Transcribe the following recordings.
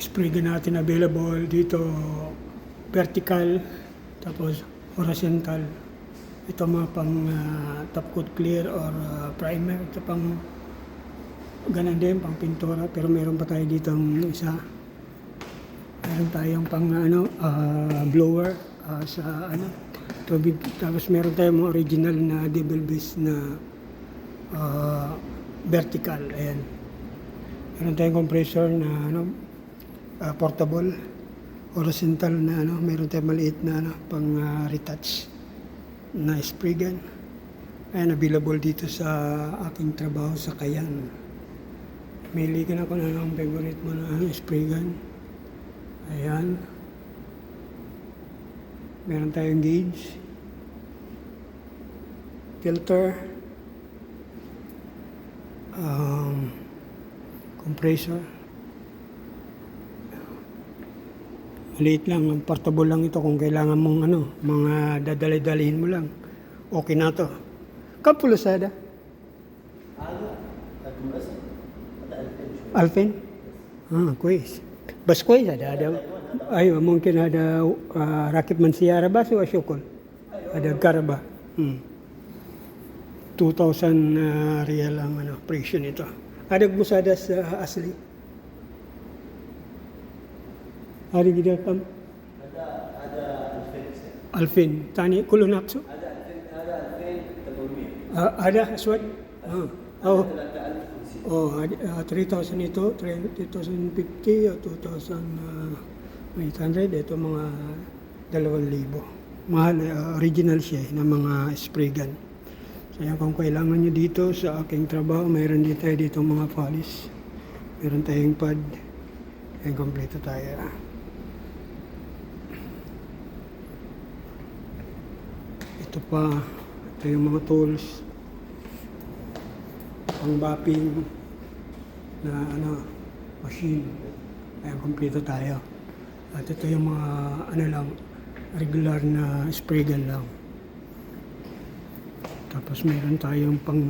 spray gun natin available dito, vertical, tapos horizontal. Ito mga pang top coat clear or primer. Ito pang ganun din, pang pintura. Pero meron pa tayo dito isa. Meron tayong pang blower sa tubig. Tapos meron tayong mga original na double base na vertical. Ayan. Meron tayong compressor na portable, horizontal na meron tayong maliit na pang retouch na spray gun. Ayan, available dito sa aking trabaho sa Kayan. Mili ka na kung ano ang favorite mo na spray gun. Ayan. Meron tayong gauge, filter, compressor. Maliit lang, portable lang ito kung kailangan mong mga dadali-dalihin mo lang. Okay na to. Kam pulusada? Alfen? Kuis. Bas kuis ada. Ayo, mungkin ada rakib man siyara ba o syukol? Ada karaba. 2,000 real ang presyo nito. Ada gusada sa asli? Ada gida kam? Ada Alfin. Tani kulo napso? Ada aswad? Ada 3,000 ito, 3,050 o 2,800. Ito mga 2,000. Mahal, original siya na mga spray gun. So yan, kung kailangan nyo dito sa aking trabaho, mayroon din tayo dito mga polish. Meron tayong pad. Ayan, kompleto tayo. Ito pa, ito yung mga tools, pang bapping na machine. Ayan, kompleto tayo. At ito yung mga regular na spray gun lang. Tapos meron tayong pang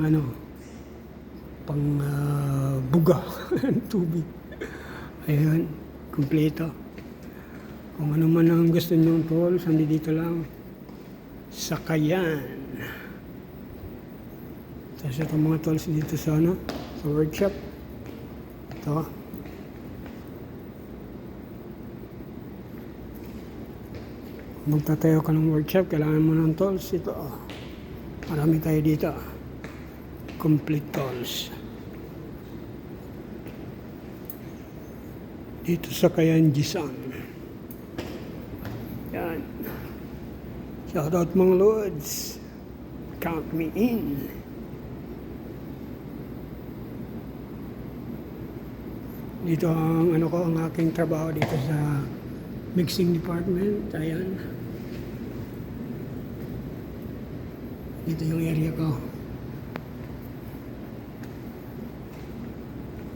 buga ng tubig. Ayan, kompleto. Kung ano man ang gusto nyong tools, dito lang sa Kayan. Tapos itong mga tools dito sa workshop. Ito. Kung magtatayo ka ng workshop, kailangan mo ng tools. Ito. Marami tayo dito. Complete tools. Dito sa Kayan Jisan. Yan. Shout out mga lords. Count me in. Dito ang ang aking trabaho dito sa mixing department. Ayan. Dito yung area ko.